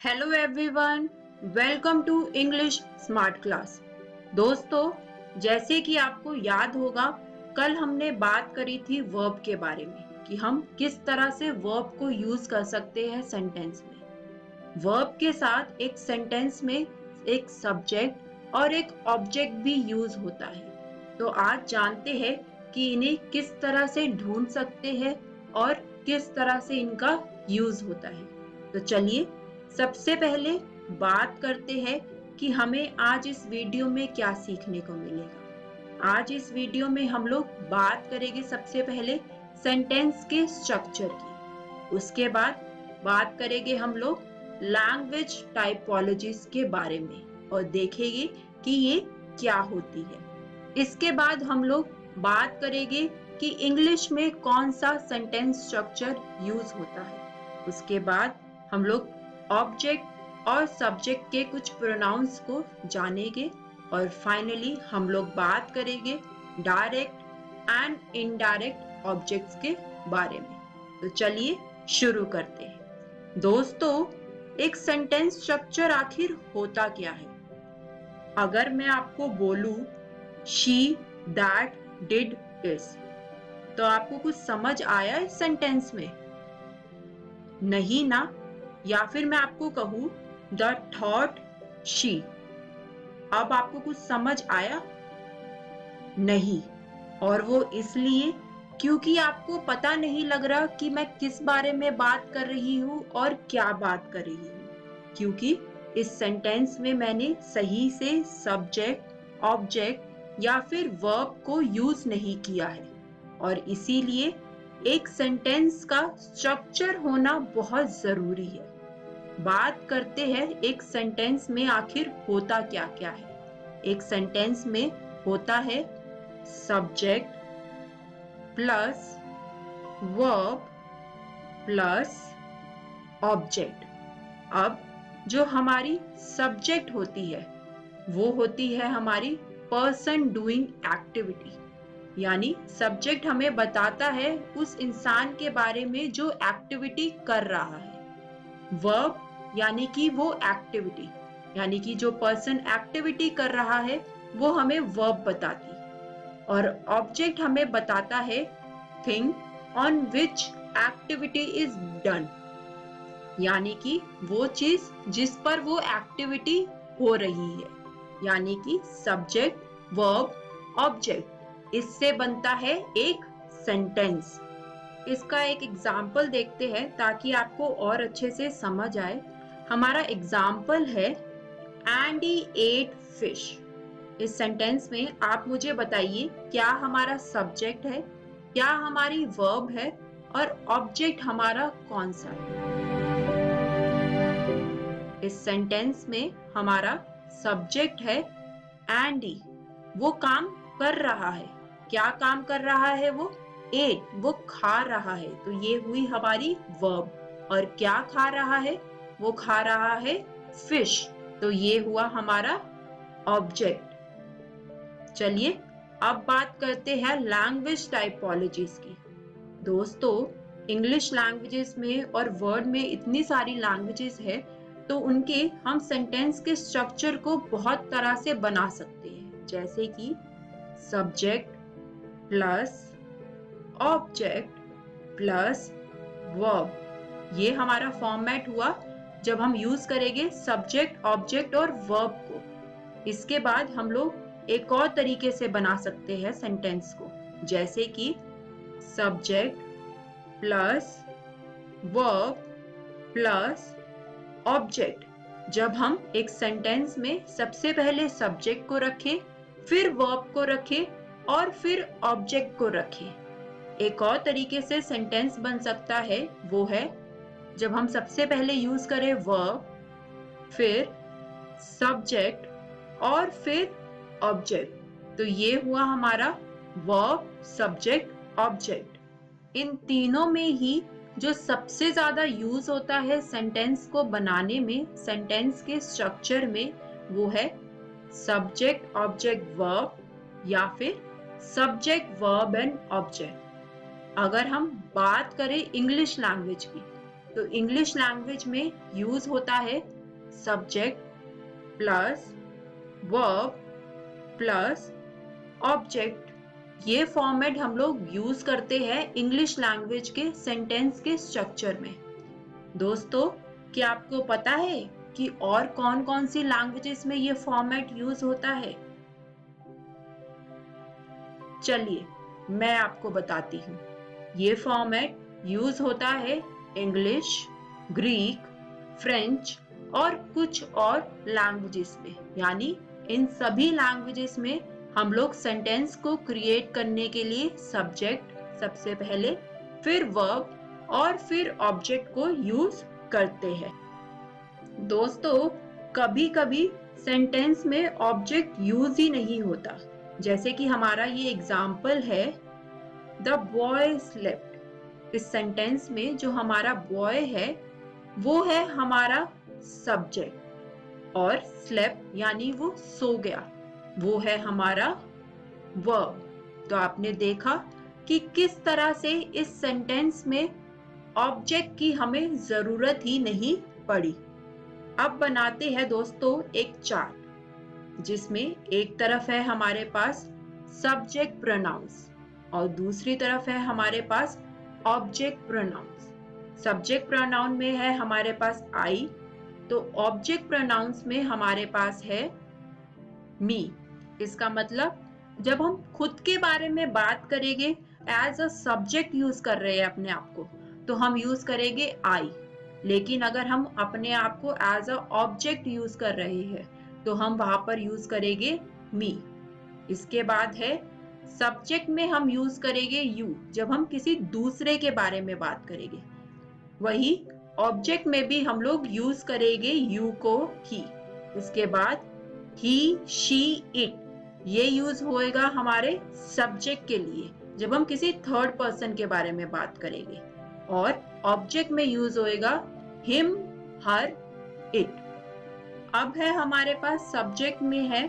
Hello everyone, welcome to English smart class. दोस्तों, जैसे कि आपको याद होगा, कल हमने बात करी थी वर्ब के बारे में कि हम किस तरह से वर्ब को यूज कर सकते हैं सेंटेंस में। वर्ब के साथ एक सेंटेंस में एक सब्जेक्ट और एक ऑब्जेक्ट भी यूज होता है। तो आज जानते हैं कि इन्हें किस तरह से ढूंढ सकते हैं और किस तरह से इनका यूज होता है। तो चलिए सबसे पहले बात करते हैं कि हमें आज इस वीडियो में क्या सीखने को मिलेगा। आज इस वीडियो में हम लोग बात करेंगे सबसे पहले सेंटेंस के स्ट्रक्चर की। उसके बाद बात करेंगे हम लोग लैंग्वेज टाइपोलॉजीज के बारे में और देखेंगे कि ये क्या होती है। इसके बाद हम लोग बात करेंगे कि इंग्लिश में कौन सा सेंटेंस स्ट्रक्चर यूज होता है। उसके बाद हम लोग ऑब्जेक्ट और सब्जेक्ट के कुछ प्रोनाउंस को जानेंगे और फाइनली हम लोग बात करेंगे डायरेक्ट एंड इनडायरेक्ट ऑब्जेक्ट्स के बारे में। तो चलिए शुरू करते हैं। दोस्तों, एक सेंटेंस स्ट्रक्चर आखिर होता क्या है? अगर मैं आपको बोलूं शी दैट डिड दिस, तो आपको कुछ समझ आया इस सेंटेंस में? नहीं ना? या फिर मैं आपको कहूं द थॉट शी, अब आपको कुछ समझ आया? नहीं। और वो इसलिए क्योंकि आपको पता नहीं लग रहा कि मैं किस बारे में बात कर रही हूं और क्या बात कर रही हूं, क्योंकि इस सेंटेंस में मैंने सही से सब्जेक्ट, ऑब्जेक्ट या फिर वर्ब को यूज नहीं किया है। और इसीलिए एक सेंटेंस का स्ट्रक्चर होना बहुत जरूरी है। बात करते हैं एक सेंटेंस में आखिर होता क्या क्या है। एक सेंटेंस में होता है subject plus verb plus object. अब जो हमारी सब्जेक्ट होती है वो होती है हमारी पर्सन डूइंग एक्टिविटी, यानी सब्जेक्ट हमें बताता है उस इंसान के बारे में जो एक्टिविटी कर रहा है। वर्ब यानी कि वो एक्टिविटी, यानी कि जो पर्सन एक्टिविटी कर रहा है वो हमें वर्ब बताती है। और ऑब्जेक्ट हमें बताता है thing on which activity is done, यानी कि वो चीज जिस पर वो एक्टिविटी हो रही है। यानी कि सब्जेक्ट वर्ब ऑब्जेक्ट, इससे बनता है एक सेंटेंस। इसका एक एग्जाम्पल देखते हैं ताकि आपको और अच्छे से समझ आए। हमारा एग्जाम्पल है एंडी एट फिश। इस सेंटेंस में आप मुझे बताइए क्या हमारा सब्जेक्ट है, क्या हमारी वर्ब है और ऑब्जेक्ट हमारा कौन सा है। इस सेंटेंस में हमारा सब्जेक्ट है एंडी, वो काम कर रहा है। क्या काम कर रहा है वो? एट, वो खा रहा है। तो ये हुई हमारी वर्ब। और क्या खा रहा है? वो खा रहा है फिश। तो ये हुआ हमारा ऑब्जेक्ट। चलिए अब बात करते हैं लैंग्वेज टाइपोलॉजीज की। दोस्तों, इंग्लिश लैंग्वेजेस में और वर्ड में इतनी सारी लैंग्वेजेस है, तो उनके हम सेंटेंस के स्ट्रक्चर को बहुत तरह से बना सकते हैं। जैसे कि subject plus object plus verb, ये हमारा फॉर्मेट हुआ जब हम यूज करेंगे सब्जेक्ट, ऑब्जेक्ट और वर्ब को। इसके बाद हम लोग एक और तरीके से बना सकते हैं सेंटेंस को, जैसे कि subject plus verb plus object. जब हम एक सेंटेंस में सबसे पहले सब्जेक्ट को रखें, फिर वर्ब को रखें और फिर ऑब्जेक्ट को रखें। एक और तरीके से सेंटेंस बन सकता है, वो है जब हम सबसे पहले यूज करें वर्ब, फिर सब्जेक्ट और फिर ऑब्जेक्ट। तो ये हुआ हमारा वर्ब सब्जेक्ट ऑब्जेक्ट। इन तीनों में ही जो सबसे ज्यादा यूज होता है सेंटेंस को बनाने में, सेंटेंस के स्ट्रक्चर में, वो है सब्जेक्ट ऑब्जेक्ट वर्ब या फिर सब्जेक्ट वर्ब एंड ऑब्जेक्ट। अगर हम बात करें इंग्लिश लैंग्वेज की, तो इंग्लिश लैंग्वेज में यूज होता है subject plus verb plus object. ये फॉर्मेट हम लोग यूज करते हैं इंग्लिश लैंग्वेज के सेंटेंस के स्ट्रक्चर में। दोस्तों, क्या आपको पता है कि और कौन कौन सी लैंग्वेजेस में ये फॉर्मेट यूज होता है? चलिए मैं आपको बताती हूँ। ये फॉर्मेट यूज होता है इंग्लिश, ग्रीक, फ्रेंच और कुछ और लैंग्वेजेस में। यानी इन सभी लैंग्वेजेस में हम लोग सेंटेंस को क्रिएट करने के लिए सब्जेक्ट सबसे पहले, फिर वर्ब और फिर ऑब्जेक्ट को यूज करते हैं। दोस्तों, कभी कभी सेंटेंस में ऑब्जेक्ट यूज ही नहीं होता। जैसे कि हमारा ये एग्जाम्पल है, द बॉय स्लेप्ट। इस सेंटेंस में जो हमारा बॉय है वो है हमारा सब्जेक्ट और स्लेप्ट यानी वो सो गया, वो है हमारा वर्ब। तो आपने देखा कि किस तरह से इस सेंटेंस में ऑब्जेक्ट की हमें जरूरत ही नहीं पड़ी। अब बनाते हैं दोस्तों एक चार्ट, जिसमें एक तरफ है हमारे पास सब्जेक्ट प्रोनाउंस और दूसरी तरफ है हमारे पास ऑब्जेक्ट प्रोनाउंस। सब्जेक्ट प्रोनाउन में है हमारे पास आई, तो ऑब्जेक्ट प्रोनाउंस में हमारे पास है मी। इसका मतलब जब हम खुद के बारे में बात करेंगे, एज अ सब्जेक्ट यूज कर रहे हैं अपने आप को, तो हम यूज करेंगे आई। लेकिन अगर हम अपने आप को एज अ ऑब्जेक्ट यूज कर रहे हैं तो हम वहां पर यूज करेंगे मी। इसके बाद है सब्जेक्ट में हम यूज करेंगे यू, जब हम किसी दूसरे के बारे में बात करेंगे। वही ऑब्जेक्ट में भी हम लोग यूज करेंगे यू को ही। इसके बाद ही, शी, इट, ये यूज होएगा हमारे सब्जेक्ट के लिए जब हम किसी थर्ड पर्सन के बारे में बात करेंगे। और ऑब्जेक्ट में यूज होएगा हिम, हर, इट। अब है हमारे पास सब्जेक्ट में है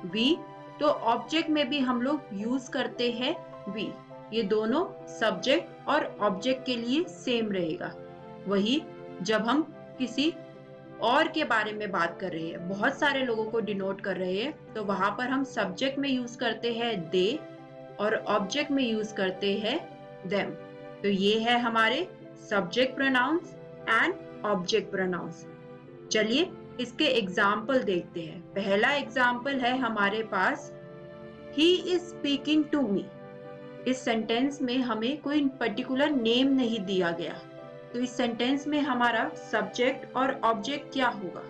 वी, तो ऑब्जेक्ट में भी हम लोग यूज करते हैं वी। ये दोनों सब्जेक्ट और ऑब्जेक्ट के लिए सेम रहेगा। वही जब हम किसी और के बारे में बात कर रहे हैं, बहुत सारे लोगों को डिनोट कर रहे हैं, तो वहां पर हम सब्जेक्ट में यूज करते हैं दे और ऑब्जेक्ट में यूज करते हैं देम। तो ये है हमारे subject pronouns and object pronouns. चलिए इसके एग्जाम्पल देखते हैं। पहला एग्जाम्पल है हमारे पास, he is speaking to me. इस सेंटेंस में हमें कोई पर्टिकुलर नेम नहीं दिया गया, तो इस सेंटेंस में हमारा सब्जेक्ट और ऑब्जेक्ट क्या होगा?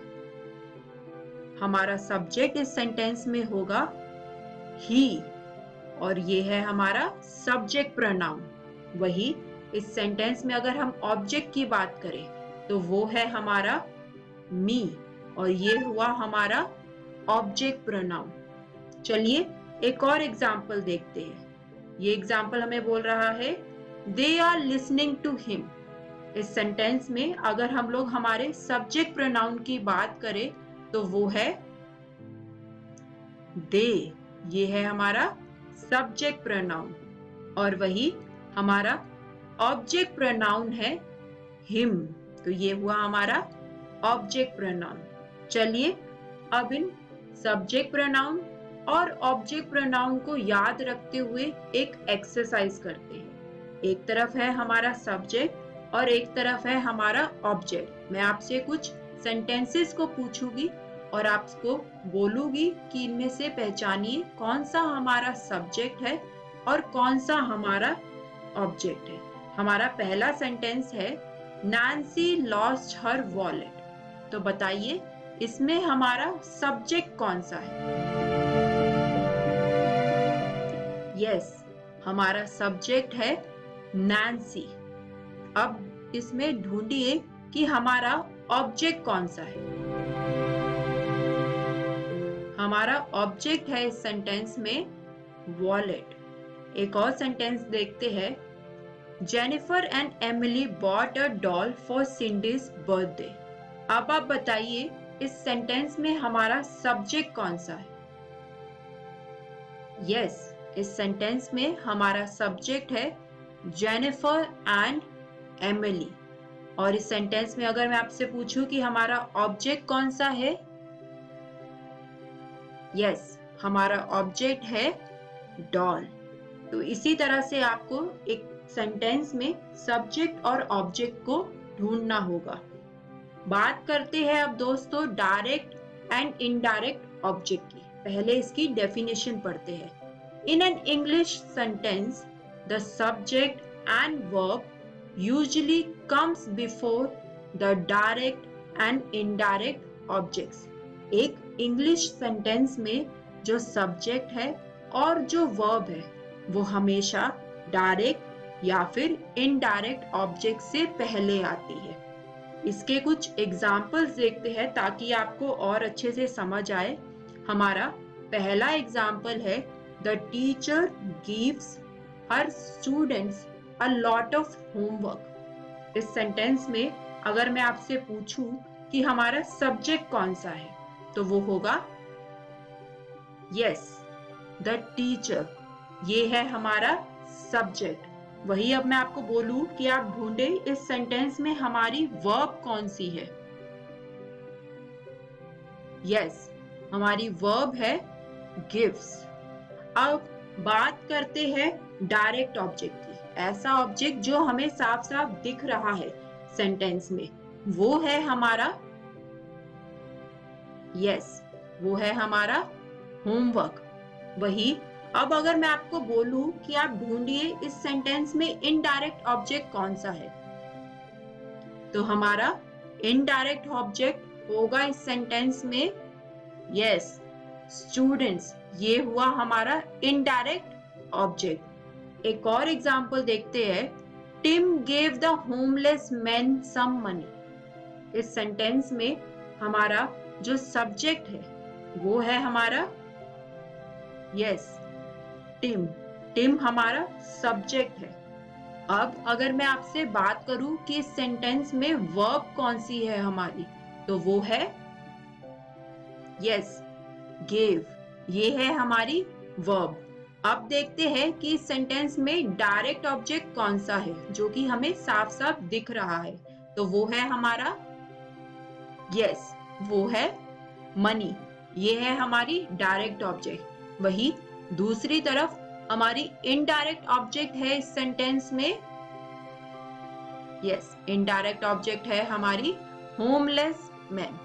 हमारा सब्जेक्ट इस सेंटेंस में होगा ही और ये है हमारा सब्जेक्ट प्रोनाउन। वही इस सेंटेंस में अगर हम ऑब्जेक्ट की बात करें तो वो है हमारा मी और ये हुआ हमारा ऑब्जेक्ट प्रोनाउन। चलिए एक और एग्जाम्पल देखते हैं। ये एग्जाम्पल हमें बोल रहा है, they are listening to him. इस सेंटेंस में अगर हम लोग हमारे सब्जेक्ट प्रोनाउन की बात करें तो वो है दे, ये है हमारा सब्जेक्ट प्रोनाउन। और वही हमारा ऑब्जेक्ट प्रोनाउन है हिम, तो ये हुआ हमारा ऑब्जेक्ट प्रोनाउन। चलिए अब इन सब्जेक्ट प्रोनाउन और ऑब्जेक्ट प्रोनाउन को याद रखते हुए एक एक्सरसाइज करते हैं। एक तरफ है हमारा सब्जेक्ट और एक तरफ है हमारा ऑब्जेक्ट। मैं आपसे कुछ सेंटेंसेस को पूछूंगी और आपको बोलूंगी कि इनमें से पहचानिए कौन सा हमारा सब्जेक्ट है और कौन सा हमारा ऑब्जेक्ट है। हमारा पहला सेंटेंस है, नैन्सी लॉस्ट हर वॉलेट। तो बताइए इसमें हमारा सब्जेक्ट कौन सा है? यस, हमारा सब्जेक्ट है नैन्सी। अब इसमें ढूंढिए कि हमारा ऑब्जेक्ट कौन सा है। हमारा ऑब्जेक्ट है इस सेंटेंस में वॉलेट। एक और सेंटेंस देखते हैं, Jennifer and Emily bought a doll for Cindy's birthday. अब आप बताइए इस सेंटेंस में हमारा सब्जेक्ट कौन सा है? यस, इस सेंटेंस में हमारा सब्जेक्ट है जेनिफर एंड एमिली। और इस सेंटेंस में अगर मैं आपसे पूछूं कि हमारा ऑब्जेक्ट कौन सा है, यस, हमारा ऑब्जेक्ट है डॉल। तो इसी तरह से आपको एक सेंटेंस में सब्जेक्ट और ऑब्जेक्ट को ढूंढना होगा। बात करते हैं अब दोस्तों डायरेक्ट एंड इनडायरेक्ट ऑब्जेक्ट की। पहले इसकी डेफिनेशन पढ़ते हैं। In an English sentence the subject and verb usually comes before the direct and indirect objects. एक इंग्लिश सेंटेंस में जो सब्जेक्ट है और जो वर्ब है वो हमेशा डायरेक्ट या फिर इनडायरेक्ट ऑब्जेक्ट से पहले आती है। इसके कुछ एग्जाम्पल्स देखते हैं ताकि आपको और अच्छे से समझ आए। हमारा पहला एग्जाम्पल है the teacher gives her students a lot of homework. इस सेंटेंस में अगर मैं आपसे पूछूं कि हमारा सब्जेक्ट कौन सा है तो वो होगा यस, द टीचर। ये है हमारा सब्जेक्ट। वही अब मैं आपको बोलूं कि आप ढूंढे इस सेंटेंस में हमारी वर्ब कौन सी है। यस, हमारी वर्ब है गिव्स। अब बात करते हैं डायरेक्ट ऑब्जेक्ट की। ऐसा ऑब्जेक्ट जो हमें साफ साफ दिख रहा है सेंटेंस में, वो है हमारा यस, वो है हमारा होमवर्क। वही अब अगर मैं आपको बोलूं कि आप ढूंढिए इस सेंटेंस में इनडायरेक्ट ऑब्जेक्ट कौन सा है, तो हमारा इनडायरेक्ट ऑब्जेक्ट होगा इस सेंटेंस में यस, स्टूडेंट्स। ये हुआ हमारा इनडायरेक्ट ऑब्जेक्ट। एक और एग्जांपल देखते हैं। Tim gave the homeless man some money. इस सेंटेंस में हमारा जो सब्जेक्ट है वो है हमारा यस, टिम। टिम हमारा सब्जेक्ट है। अब अगर मैं आपसे बात करूं कि इस सेंटेंस में वर्ब कौन सी है हमारी, तो वो है यस, गेव। ये है हमारी वर्ब। अब देखते हैं कि इस सेंटेंस में डायरेक्ट ऑब्जेक्ट कौन सा है जो कि हमें साफ साफ दिख रहा है, तो वो है हमारा यस, वो है मनी। ये है हमारी डायरेक्ट ऑब्जेक्ट। वही दूसरी तरफ हमारी इनडायरेक्ट ऑब्जेक्ट है इस सेंटेंस में यस, इनडायरेक्ट ऑब्जेक्ट है हमारी होमलेस मैन।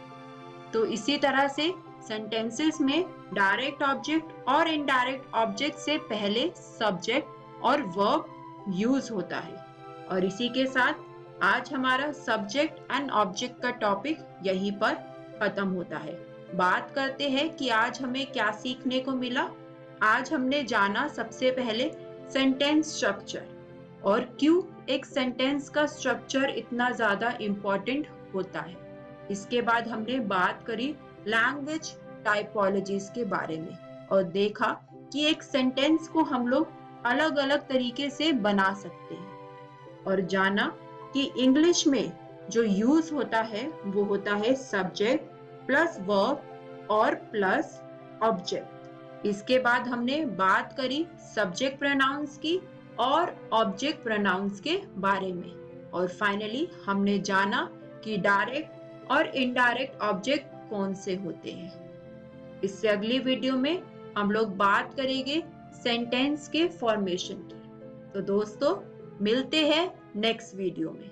तो इसी तरह से सेंटेंसेस में डायरेक्ट ऑब्जेक्ट और इनडायरेक्ट ऑब्जेक्ट से पहले सब्जेक्ट और वर्ब यूज होता है। और इसी के साथ आज हमारा सब्जेक्ट एंड ऑब्जेक्ट का टॉपिक यहीं पर खत्म होता है। बात करते हैं कि आज हमें क्या सीखने को मिला। आज हमने जाना सबसे पहले सेंटेंस स्ट्रक्चर और क्यों एक सेंटेंस का स्ट्रक्चर इतना ज्यादा इम्पोर्टेंट होता है। इसके बाद हमने बात करी लैंग्वेज टाइपोलॉजीज के बारे में और देखा कि एक सेंटेंस को हम लोग अलग अलग तरीके से बना सकते हैं और जाना कि इंग्लिश में जो यूज होता है वो होता है सब्जेक्ट प्लस वर्ब और प्लस ऑब्जेक्ट। इसके बाद हमने बात करी सब्जेक्ट प्रोनाउंस की और ऑब्जेक्ट प्रोनाउंस के बारे में और फाइनली हमने जाना कि डायरेक्ट और इनडायरेक्ट ऑब्जेक्ट कौन से होते हैं। इससे अगली वीडियो में हम लोग बात करेंगे सेंटेंस के फॉर्मेशन की। तो दोस्तों मिलते हैं नेक्स्ट वीडियो में।